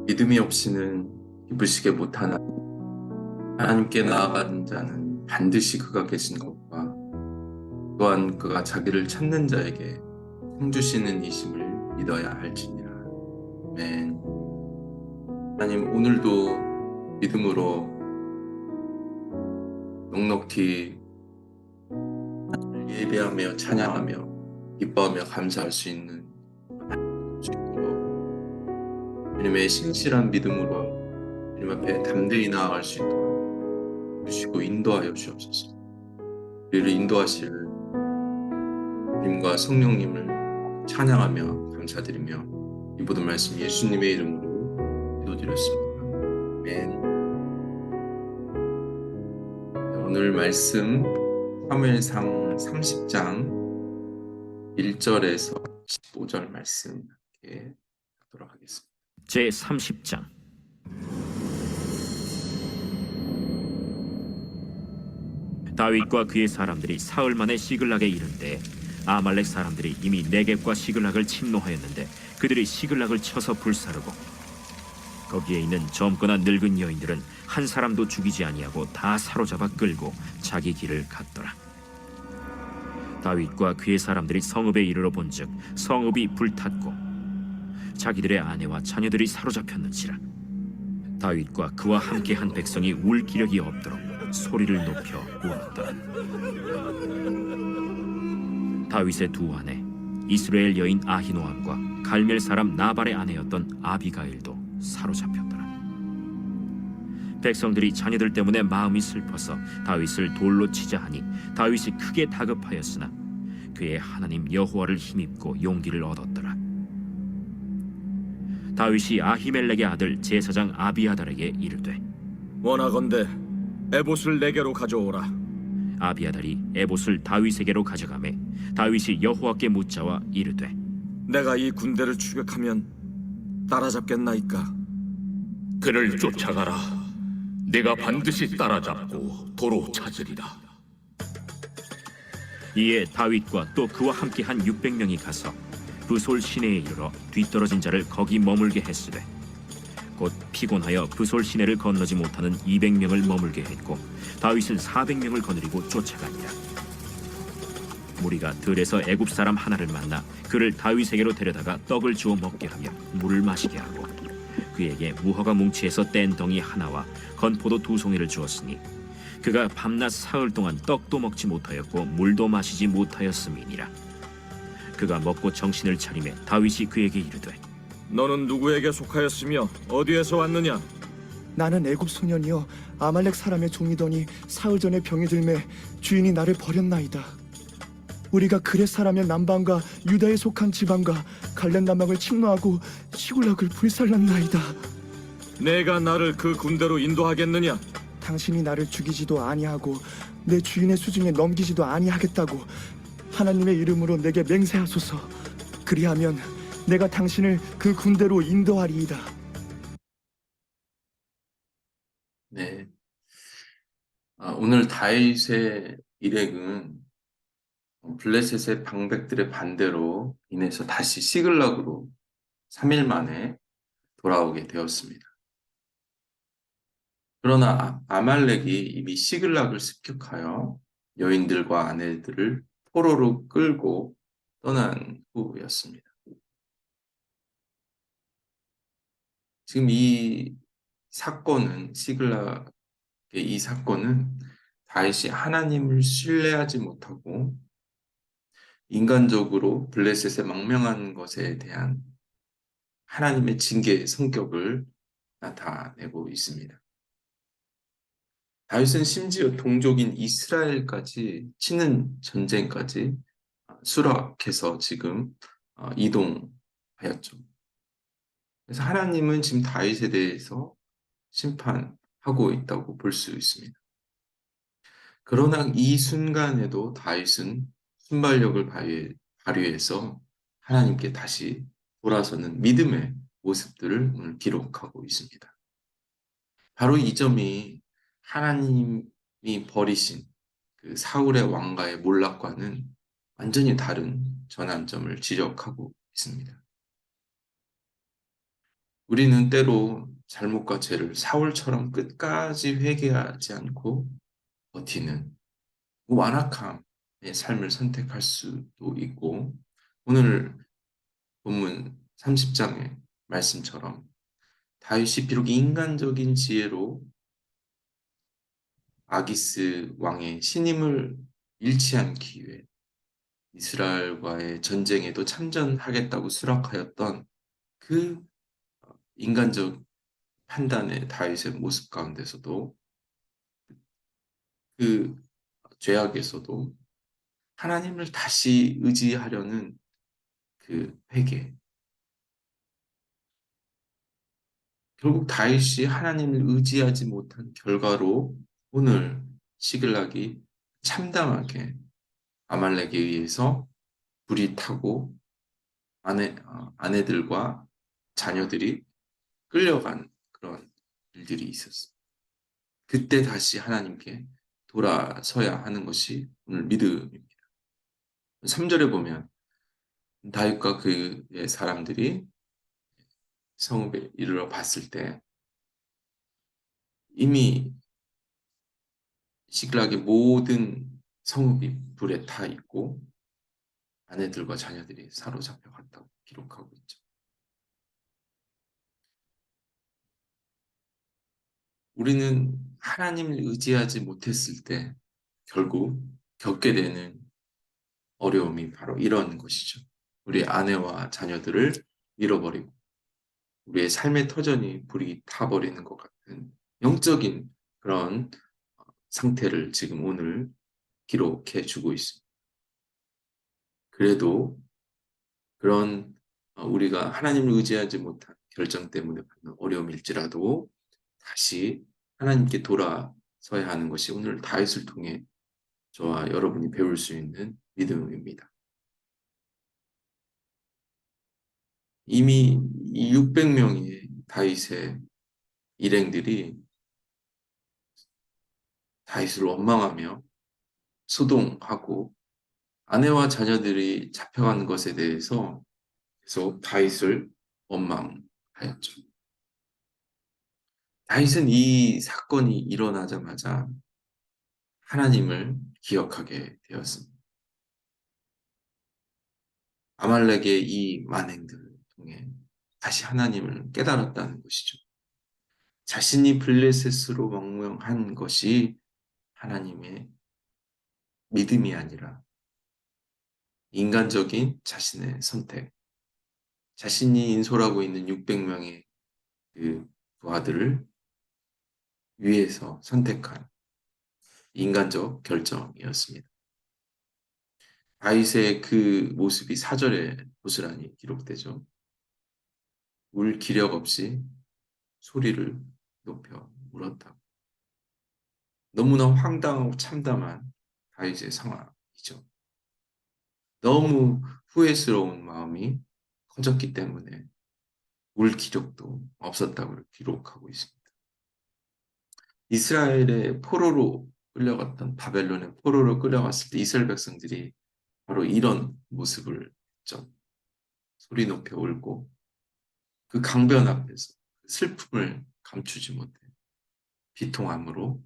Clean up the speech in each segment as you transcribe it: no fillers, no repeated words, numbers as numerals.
믿음이 없이는 기쁘시게 못하나. 하나님께 나아가는 자는 반드시 그가 계신 것과 또한 그가 자기를 찾는 자에게 상 주시는 이심을 믿어야 할지니라. 아멘. 하나님, 오늘도 믿음으로 넉넉히 예배하며 찬양하며 기뻐하며 감사할 수 있는 수 있도록 주님의 신실한 믿음으로 주님 앞에 담대히 나아갈 수 있도록 주시고 인도하여 주옵소서. 우리를 인도하실 주님과 성령님을 찬양하며 감사드리며 이 모든 말씀 예수님의 이름으로 기도드렸습니다. 아멘. 오늘 말씀 사무엘상 30장 1절에서 15절 말씀 함께 하도록 하겠습니다. 제 30장. 다윗과 그의 사람들이 사흘 만에 시글락에 이른데 아말렉 사람들이 이미 네겝과 시글락을 침노하였는데 그들이 시글락을 쳐서 불사르고 거기에 있는 젊거나 늙은 여인들은 한 사람도 죽이지 아니하고 다 사로잡아 끌고 자기 길을 갔더라. 다윗과 그의 사람들이 성읍에 이르러 본즉 성읍이 불탔고 자기들의 아내와 자녀들이 사로잡혔는지라. 다윗과 그와 함께한 백성이 울 기력이 없도록 소리를 높여 울었더라. 다윗의 두 아내 이스라엘 여인 아히노암과 갈멜 사람 나발의 아내였던 아비가일도 사로잡혔더라. 백성들이 자녀들 때문에 마음이 슬퍼서 다윗을 돌로 치자 하니 다윗이 크게 다급하였으나 그의 하나님 여호와를 힘입고 용기를 얻었더라. 다윗이 아히멜렉의 아들 제사장 아비아달에게 이르되 원하건대 에봇을 내게로 가져오라. 아비아달이 에봇을 다윗에게로 가져가매 다윗이 여호와께 묻자와 이르되 내가 이 군대를 추격하면 따라잡겠나이까? 그를 쫓아가라. 내가 반드시 따라잡고 도로 찾으리라. 이에 다윗과 또 그와 함께한 600명이 가서 브솔 시내에 이르러 뒤떨어진 자를 거기 머물게 했으되 곧 피곤하여 브솔 시내를 건너지 못하는 200명을 머물게 했고 다윗은 400명을 거느리고 쫓아가니라. 무리가 들에서 애굽 사람 하나를 만나 그를 다윗에게로 데려다가 떡을 주어 먹게 하며 물을 마시게 하고 그에게 무화과 뭉치에서 뗀 덩이 하나와 건포도 2송이를 주었으니 그가 밤낮 사흘 동안 떡도 먹지 못하였고 물도 마시지 못하였음이니라. 그가 먹고 정신을 차리매 다윗이 그에게 이르되 너는 누구에게 속하였으며 어디에서 왔느냐? 나는 애굽 소년이여 아말렉 사람의 종이더니 사흘 전에 병이 들매 주인이 나를 버렸나이다. 우리가 그렛 사람의 남방과 유다에 속한 지방과 갈렙 남방을 침노하고 시굴락을 불살랐나이다. 내가 나를 그 군대로 인도하겠느냐? 당신이 나를 죽이지도 아니하고 내 주인의 수중에 넘기지도 아니하겠다고 하나님의 이름으로 내게 맹세하소서. 그리하면 내가 당신을 그 군대로 인도하리이다. 네. 오늘 다윗의 일행은 블레셋의 방백들의 반대로 인해서 다시 시글락으로 3일 만에 돌아오게 되었습니다. 그러나 아말렉이 이미 시글락을 습격하여 여인들과 아내들을 포로로 끌고 떠난 후였습니다. 지금 이 사건은 시글락의 이 사건은 다윗이 하나님을 신뢰하지 못하고 인간적으로 블레셋에 망명한 것에 대한 하나님의 징계의 성격을 나타내고 있습니다. 다윗은 심지어 동족인 이스라엘까지 치는 전쟁까지 수락해서 지금 이동하였죠. 그래서 하나님은 지금 다윗에 대해서 심판하고 있다고 볼 수 있습니다. 그러나 이 순간에도 다윗은 순발력을 발휘해서 하나님께 다시 돌아서는 믿음의 모습들을 오늘 기록하고 있습니다. 바로 이 점이 하나님이 버리신 그 사울의 왕가의 몰락과는 완전히 다른 전환점을 지적하고 있습니다. 우리는 때로 잘못과 죄를 사울처럼 끝까지 회개하지 않고 버티는 완악함의 삶을 선택할 수도 있고, 오늘 본문 30장의 말씀처럼 다윗이 비록 인간적인 지혜로 아기스 왕의 신임을 잃지 않기 위해 이스라엘과의 전쟁에도 참전하겠다고 수락하였던 그 인간적 판단의 다윗의 모습 가운데서도, 그 죄악에서도 하나님을 다시 의지하려는 그 회개, 결국 다윗이 하나님을 의지하지 못한 결과로 오늘 시글락이 참담하게 아말렉에 의해서 불이 타고 아내들과 자녀들이 끌려간 그런 일들이 있었어요. 그때 다시 하나님께 돌아서야 하는 것이 오늘 믿음입니다. 3절에 보면 다윗과 그의 사람들이 성읍에 이르러 봤을 때 이미 시글락의 모든 성읍이 불에 타 있고 아내들과 자녀들이 사로잡혀 갔다고 기록하고 있죠. 우리는 하나님을 의지하지 못했을 때 결국 겪게 되는 어려움이 바로 이런 것이죠. 우리 아내와 자녀들을 잃어버리고 우리의 삶의 터전이 불이 타버리는 것 같은 영적인 그런 상태를 지금 오늘 기록해 주고 있습니다. 그래도 그런 우리가 하나님을 의지하지 못한 결정 때문에 받는 어려움일지라도 다시 하나님께 돌아서야 하는 것이 오늘 다윗을 통해 저와 여러분이 배울 수 있는 믿음입니다. 이미 600명의 다윗의 일행들이 다윗을 원망하며 소동하고 아내와 자녀들이 잡혀간 것에 대해서 계속 다윗을 원망하였죠. 다윗은 이 사건이 일어나자마자 하나님을 기억하게 되었습니다. 아말렉의 이 만행들을 통해 다시 하나님을 깨달았다는 것이죠. 자신이 블레셋으로 명명한 것이 하나님의 믿음이 아니라 인간적인 자신의 선택, 자신이 인솔하고 있는 600명의 그 부하들을 위해서 선택한 인간적 결정이었습니다. 다윗의 그 모습이 4절에 고스란히 기록되죠. 울 기력 없이 소리를 높여 울었다. 너무나 황당하고 참담한 다윗의 상황이죠. 너무 후회스러운 마음이 커졌기 때문에 울 기력도 없었다고 기록하고 있습니다. 이스라엘의 포로로 끌려갔던 바벨론의 포로로 끌려갔을 때 이스라엘 백성들이 바로 이런 모습을 했죠. 소리 높여 울고 그 강변 앞에서 슬픔을 감추지 못해 비통함으로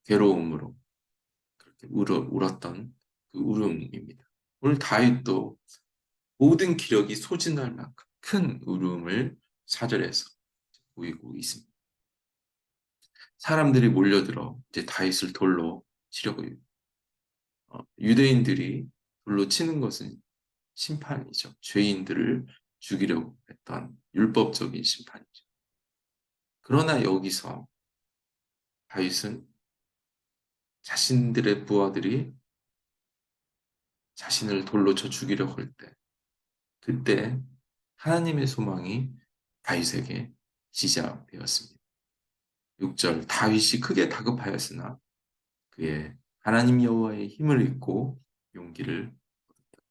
괴로움으로 그렇게 울었던 그 울음입니다. 오늘 다윗도 모든 기력이 소진할 만큼 큰 울음을 4절에서 보이고 있습니다. 사람들이 몰려들어 이제 다윗을 돌로 치려고 유대인들이 돌로 치는 것은 심판이죠. 죄인들을 죽이려고 했던 율법적인 심판이죠. 그러나 여기서 다윗은 자신들의 부하들이 자신을 돌로 쳐 죽이려고 할 때, 그때 하나님의 소망이 다윗에게 시작되었습니다. 6절 다윗이 크게 다급하였으나 그의 하나님 여호와의 힘을 잊고 용기를 얻었다.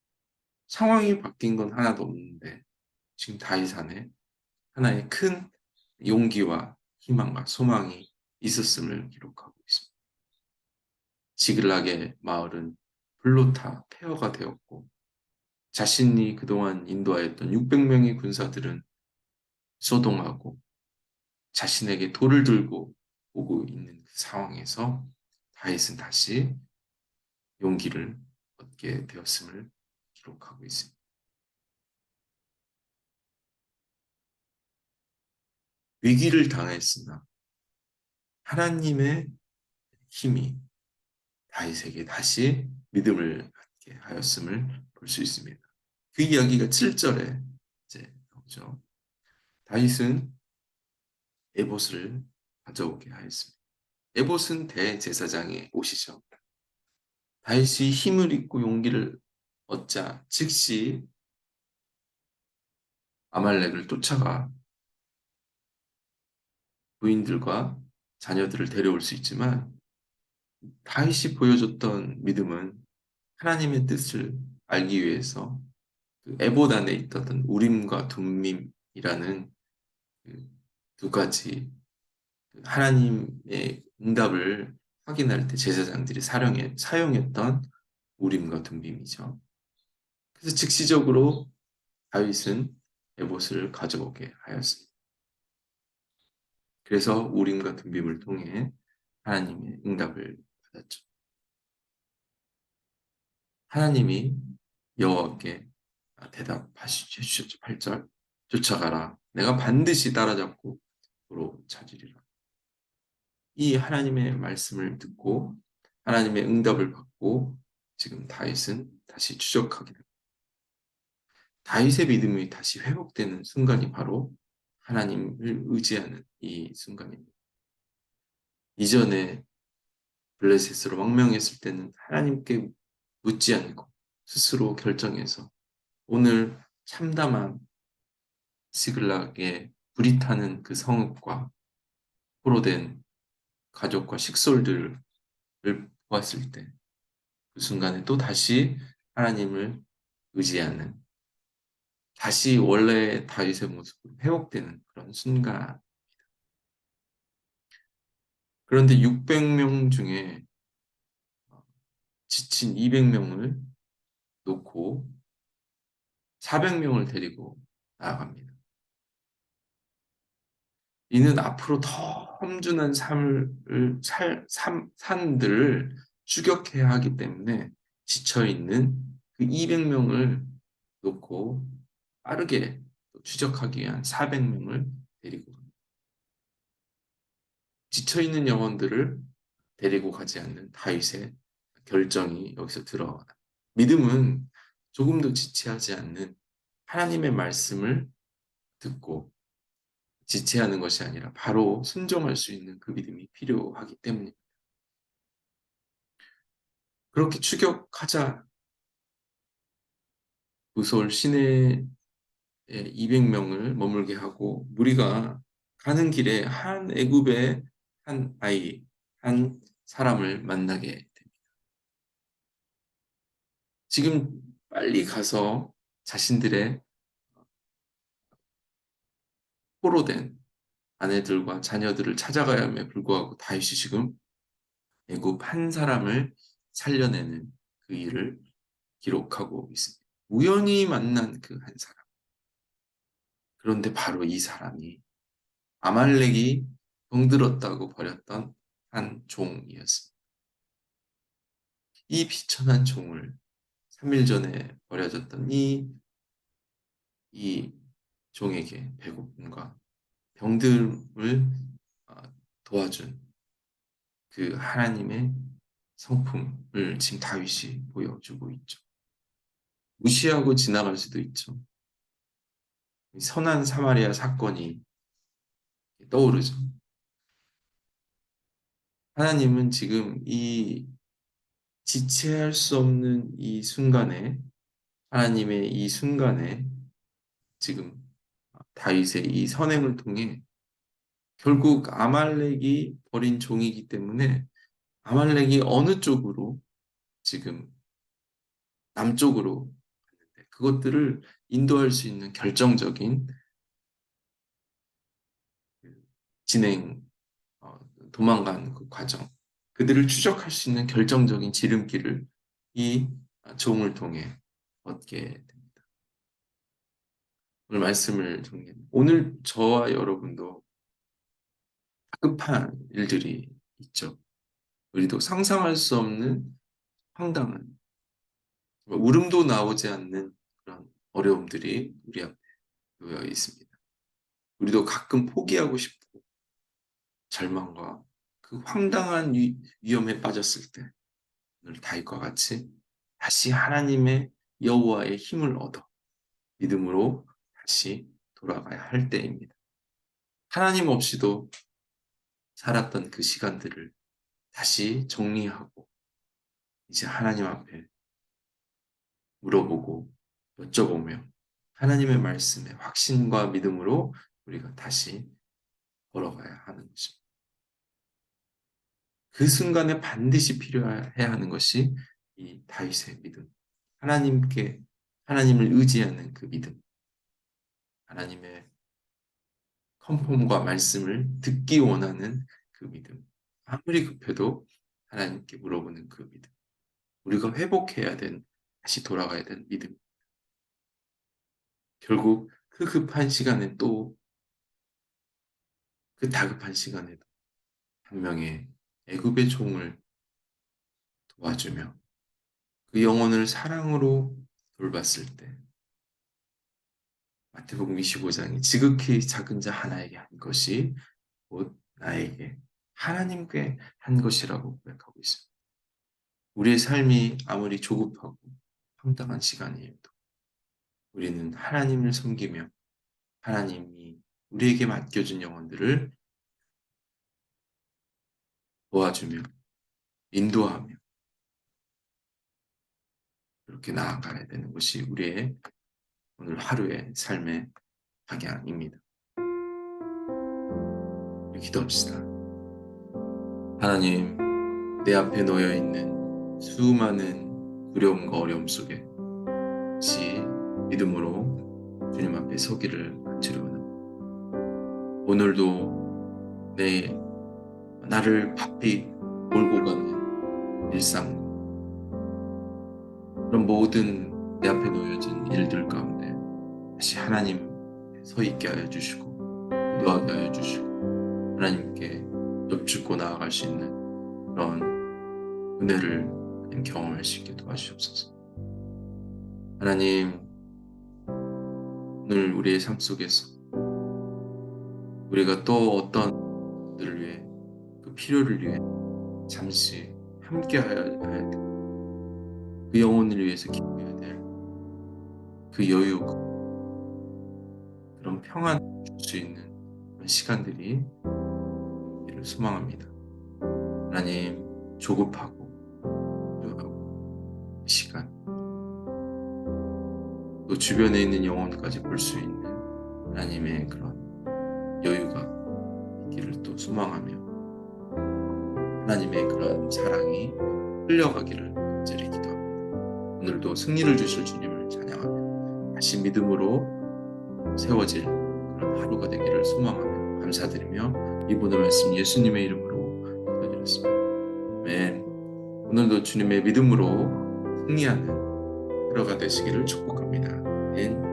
상황이 바뀐 건 하나도 없는데 지금 다윗 안에 하나의 큰 용기와 희망과 소망이 있었음을 기록하고 있습니다. 지글락의 마을은 불로 타 폐허가 되었고 자신이 그동안 인도하였던 600명의 군사들은 소동하고 자신에게 돌을 들고 오고 있는 그 상황에서 다윗은 다시 용기를 얻게 되었음을 기록하고 있습니다. 위기를 당했으나 하나님의 힘이 다윗에게 다시 믿음을 갖게 하였음을 볼 수 있습니다. 그 이야기가 7절에 이제 나오죠. 다윗은 에봇을 가져오게 하였습니다. 에봇은 대제사장의 옷이죠. 다윗이 힘을 입고 용기를 얻자 즉시 아말렉을 쫓아가 부인들과 자녀들을 데려올 수 있지만 다윗이 보여줬던 믿음은 하나님의 뜻을 알기 위해서 그 에봇 안에 있던 우림과 둠밈이라는 그 두 가지 하나님의 응답을 확인할 때 제사장들이 사용했던 우림과 둠밈이죠. 그래서 즉시적으로 다윗은 에봇을 가져오게 하였습니다. 그래서 우림과 둠빔을 통해 하나님의 응답을 받았죠. 하나님이 여호와께 대답하셨죠. 8절 쫓아가라. 내가 반드시 따라잡고 도로 찾으리라. 이 하나님의 말씀을 듣고 하나님의 응답을 받고 지금 다윗은 다시 추적하게 됩니다. 다윗의 믿음이 다시 회복되는 순간이 바로 하나님을 의지하는 이 순간입니다. 이전에 블레셋으로 망명했을 때는 하나님께 묻지 않고 스스로 결정해서 오늘 참담한 시글락에 불이 타는 그 성읍과 포로된 가족과 식솔들을 보았을 때 그 순간에 또 다시 하나님을 의지하는 다시 원래의 다윗의 모습으로 회복되는 그런 순간. 그런데 600명 중에 지친 200명을 놓고 400명을 데리고 나아갑니다. 이는 앞으로 더 험준한 산들을 추격해야 하기 때문에 지쳐있는 그 200명을 놓고 빠르게 추적하기 위한 400명을 데리고 갑니다. 지쳐있는 영혼들을 데리고 가지 않는 다윗의 결정이 여기서 들어가요. 믿음은 조금도 지체하지 않는 하나님의 말씀을 듣고 지체하는 것이 아니라 바로 순종할 수 있는 그 믿음이 필요하기 때문입니다. 그렇게 추격하자 부솔 시내에 200명을 머물게 하고 무리가 가는 길에 한 애굽의 한 아이, 한 사람을 만나게 됩니다. 지금 빨리 가서 자신들의 포로된 아내들과 자녀들을 찾아가야 함에 불구하고 다윗이 지금 애굽 한 사람을 살려내는 그 일을 기록하고 있습니다. 우연히 만난 그 한 사람. 그런데 바로 이 사람이 아말렉이 병들었다고 버렸던 한 종이었습니다. 이 비천한 종을 3일 전에 버려졌던 이 종에게 배고픔과 병듦을 도와준 그 하나님의 성품을 지금 다윗이 보여주고 있죠. 무시하고 지나갈 수도 있죠. 선한 사마리아 사건이 떠오르죠. 하나님은 지금 이 지체할 수 없는 이 순간에 하나님의 이 순간에 지금 다윗의 이 선행을 통해 결국 아말렉이 버린 종이기 때문에 아말렉이 어느 쪽으로 지금 남쪽으로 갔는데 그것들을 인도할 수 있는 결정적인 진행, 도망간 그 과정, 그들을 추적할 수 있는 결정적인 지름길을 이 종을 통해 얻게 됩니다. 오늘 말씀을 정리합니다. 오늘 저와 여러분도 급한 일들이 있죠. 우리도 상상할 수 없는 황당한, 울음도 나오지 않는 그런 어려움들이 우리 앞에 놓여 있습니다. 우리도 가끔 포기하고 싶고 절망과 그 황당한 위험에 빠졌을 때 오늘 다윗과 같이 다시 하나님의 여호와의 힘을 얻어 믿음으로 다시 돌아가야 할 때입니다. 하나님 없이도 살았던 그 시간들을 다시 정리하고 이제 하나님 앞에 물어보고 여쭤보며 하나님의 말씀에 확신과 믿음으로 우리가 다시 걸어가야 하는 것입니다. 그 순간에 반드시 필요해야 하는 것이 이 다윗의 믿음, 하나님을 의지하는 그 믿음, 하나님의 컨펌과 말씀을 듣기 원하는 그 믿음, 아무리 급해도 하나님께 물어보는 그 믿음, 우리가 회복해야 된, 다시 돌아가야 된 믿음. 결국 그 급한 시간에 또 그 다급한 시간에도 한 명의 애굽의 종을 도와주며 그 영혼을 사랑으로 돌봤을 때 마태복음 25장이 지극히 작은 자 하나에게 한 것이 곧 나에게 하나님께 한 것이라고 고백하고 있습니다. 우리의 삶이 아무리 조급하고 황당한 시간이어도 우리는 하나님을 섬기며 하나님이 우리에게 맡겨준 영혼들을 도와주며 인도하며 그렇게 나아가야 되는 것이 우리의 오늘 하루의 삶의 방향입니다. 기도합시다. 하나님, 내 앞에 놓여 있는 수많은 두려움과 어려움 속에 다시 믿음으로 주님 앞에 서기를 간절히원합니다. 오늘도 나를 바삐 몰고 가는 일상, 그런 모든 내 앞에 놓여진 일들 가운데 다시 하나님 서 있게 하여 주시고 인도하게 하여 주시고 하나님께 엽죽고 나아갈 수 있는 그런 은혜를 경험할 수 있게 도와주시옵소서. 하나님, 오늘 우리의 삶 속에서 우리가 또 어떤 것들을 위해 그 필요를 위해 잠시 함께 해야 되고 그 영혼을 위해서 기도해야 될 그 여유, 그런 평안 줄 수 있는 그런 시간들이 있기를 소망합니다. 하나님, 조급하고 이 시간 또 주변에 있는 영혼까지 볼 수 있는 하나님의 그런 여유가 있기를 또 소망하며 하나님의 그런 사랑이 흘려가기를 간절히 기도합니다. 오늘도 승리를 주실 주님을 찬양하며 다시 믿음으로 세워질 그런 하루가 되기를 소망하며 감사드리며 이번의 말씀 예수님의 이름으로 기도드렸습니다. 아멘. 오늘도 주님의 믿음으로 승리하는 하루가 되시기를 축복합니다. 아멘.